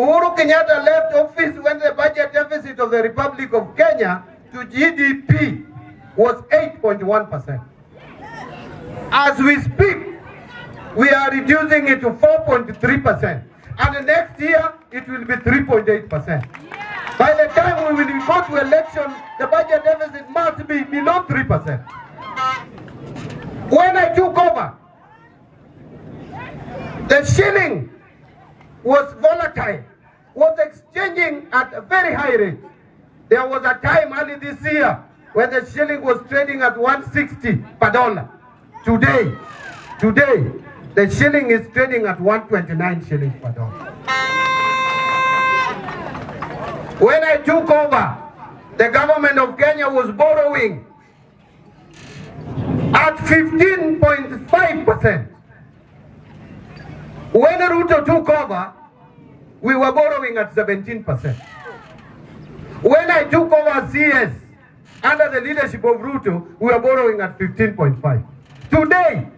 Uhuru Kenyatta left office when the budget deficit of the Republic of Kenya to GDP was 8.1%. As we speak, we are reducing it to 4.3%. And next year, it will be 3.8%. By the time we will go to election, the budget deficit must be below 3%. When I took over, the shilling was volatile, was exchanging at a very high rate. There was a time early this year when the shilling was trading at 160 per dollar. Today, the shilling is trading at 129 shillings per dollar. When I took over, the government of Kenya was borrowing at 15.5%. When Ruto took over, we were borrowing at 17%. When I took over CS, under the leadership of Ruto, we were borrowing at 15.5%. Today,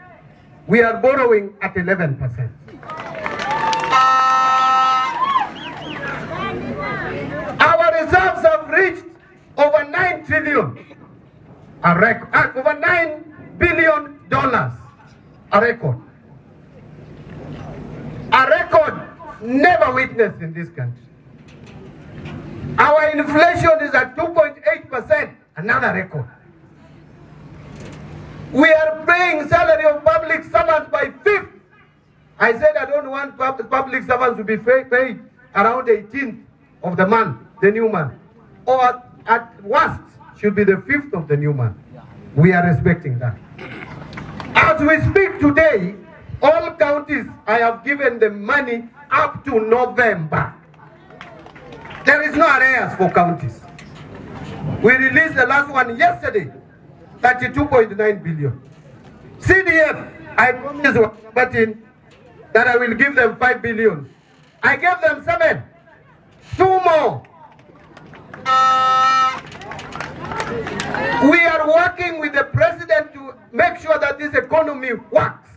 we are borrowing at 11%. Our reserves have reached over 9 trillion, over $9 billion, a record. A record never witnessed in this country. Our inflation is at 2.8%, another record. We are paying salary of public servants by fifth. I said I don't want public servants to be paid around 18th of the month, the new month. Or at worst, should be the 5th of the new month. We are respecting that. As we speak today, all counties, I have given them money up to November. There is no arrears for counties. We released the last one yesterday, 32.9 billion. CDF, I promised Mbadi that I will give them 5 billion. I gave them 7. 2 more. We are working with the president to make sure that this economy works.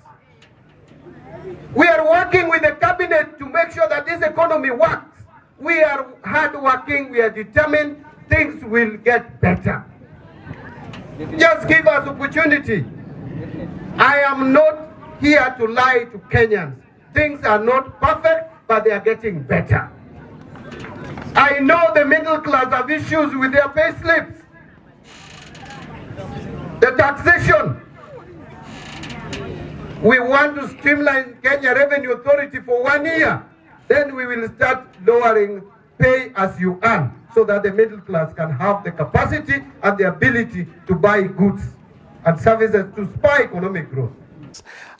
We are working with the cabinet to make sure that this economy works. We are hard working, we are determined, things will get better. Just give us opportunity. I am not here to lie to Kenyans. Things are not perfect, but they are getting better. I know the middle class have issues with their pay slips. The taxation. We want to streamline Kenya Revenue Authority for 1 year. Then we will start lowering pay as you earn so that the middle class can have the capacity and the ability to buy goods and services to spur economic growth.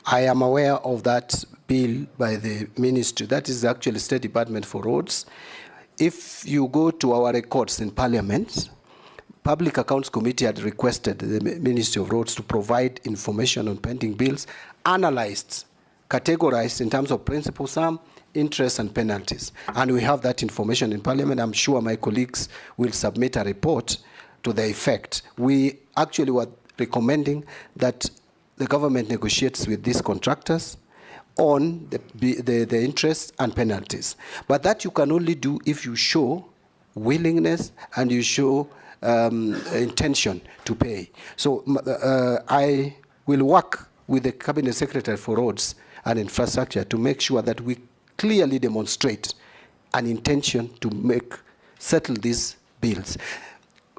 I am aware of that bill by the ministry. That is actually State Department for Roads. If you go to our records in Parliament, Public Accounts Committee had requested the Ministry of Roads to provide information on pending bills, analyzed, categorized in terms of principal sum, interest and penalties. And we have that information in Parliament. I'm sure my colleagues will submit a report to the effect. We actually were recommending that the government negotiates with these contractors on the interest and penalties. But that you can only do if you show willingness and you show intention to pay. So I will work with the Cabinet Secretary for Roads and Infrastructure to make sure that we clearly demonstrate an intention to settle these bills.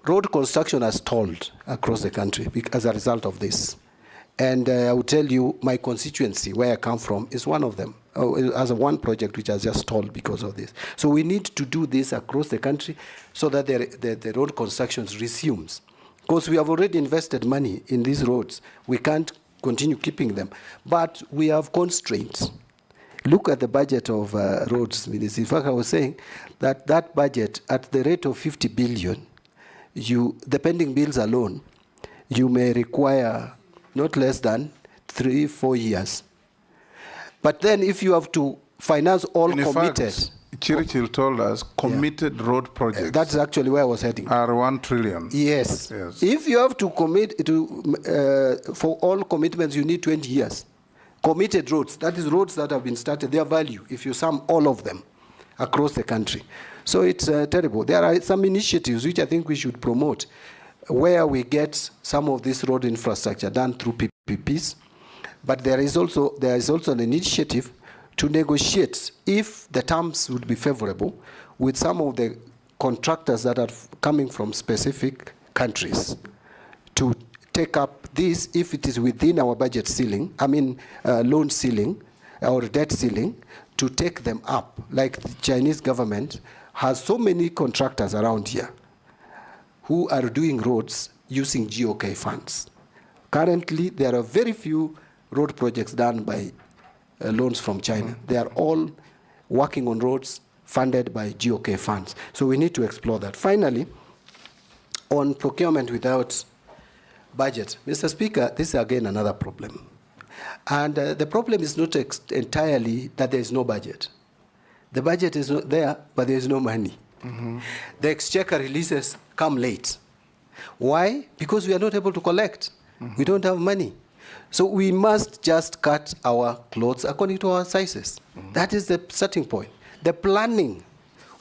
Road construction has stalled across the country as a result of this. And I will tell you, my constituency, where I come from, is one of them. As one project which has just stalled because of this. So we need to do this across the country so that the road construction resumes. Because we have already invested money in these roads. We can't continue keeping them. But we have constraints. Look at the budget of roads, Minister. In fact, I was saying that that budget, at the rate of 50 billion, the pending bills alone, you may require not less than 3-4 years. But then if you have to finance all committed... Churchill told us committed road projects. That's actually where I was heading. Are 1 trillion. Yes. If you have to commit to, for all commitments, you need 20 years. Committed roads, that is roads that have been started, their value, if you sum all of them, across the country. So it's terrible. There are some initiatives which I think we should promote, where we get some of this road infrastructure done through PPPs. But there is also an initiative to negotiate, if the terms would be favorable, with some of the contractors that are coming from specific countries to take up this, if it is within our budget ceiling, loan ceiling or debt ceiling, to take them up. Like the Chinese government has so many contractors around here who are doing roads using GOK funds. Currently, there are very few road projects done by loans from China. They are all working on roads funded by GOK funds. So we need to explore that. Finally, on procurement without budget, Mr. Speaker, this is again another problem. And the problem is not entirely that there is no budget. The budget is not there, but there is no money. The exchequer releases come late. Why? Because we are not able to collect. We don't have money. So we must just cut our clothes according to our sizes. That is the starting point. The planning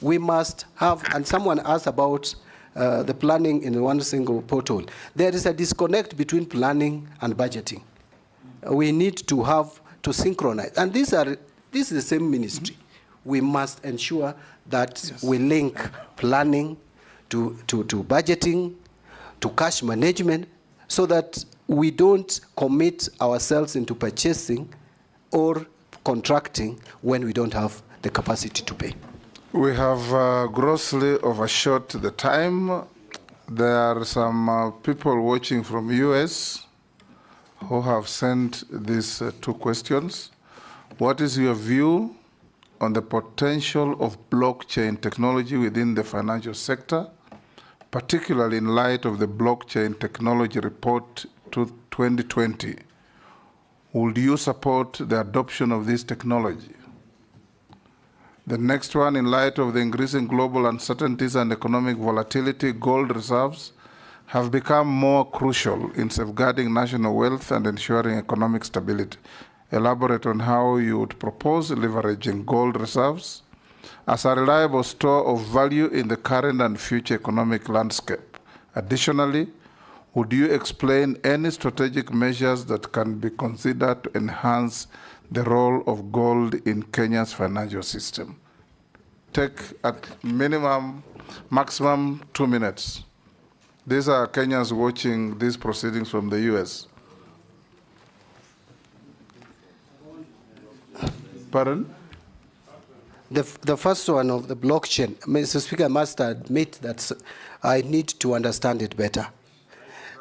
we must have, and someone asked about the planning in one single portal. There is a disconnect between planning and budgeting. We need to synchronize. And this is the same ministry. We must ensure that we link planning to budgeting, to cash management, so that we don't commit ourselves into purchasing or contracting when we don't have the capacity to pay. We have grossly overshot the time. There are some people watching from US who have sent these two questions. What is your view on the potential of blockchain technology within the financial sector, particularly in light of the blockchain technology report to 2020? Would you support the adoption of this technology? The next one, in light of the increasing global uncertainties and economic volatility, gold reserves have become more crucial in safeguarding national wealth and ensuring economic stability. Elaborate on how you would propose leveraging gold reserves as a reliable store of value in the current and future economic landscape. Additionally, would you explain any strategic measures that can be considered to enhance the role of gold in Kenya's financial system? Take at maximum 2 minutes. These are Kenyans watching these proceedings from the US. Pardon? The first one of the blockchain, Mr. Speaker, I must admit that I need to understand it better.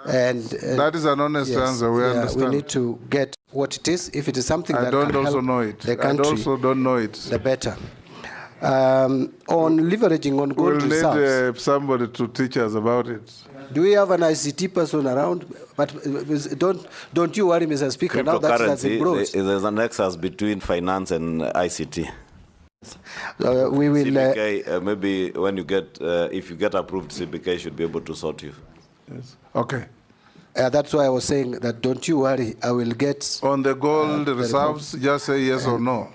And that is an honest answer. We understand. We need to get what it is. If it is something that don't can also help know it. the country, I also don't know it. The better. On leveraging on gold reserves. We'll need somebody to teach us about it. Do we have an ICT person around? But don't you worry, Mr. Speaker. Now that's brought. There's a nexus between finance and ICT. We will. CBK, maybe when you get, if you get approved, CBK should be able to sort you. Yes. Okay. That's why I was saying that don't you worry, I will get... On the gold reserves, just say yes or no.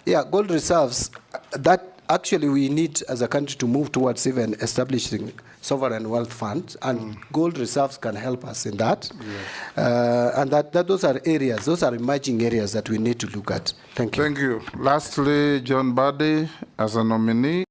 Yeah, gold reserves, that actually we need as a country to move towards even establishing sovereign wealth funds, and gold reserves can help us in that. Yes. And those are areas, those are emerging areas that we need to look at. Thank you. Thank you. Lastly, John Mbadi, as a nominee.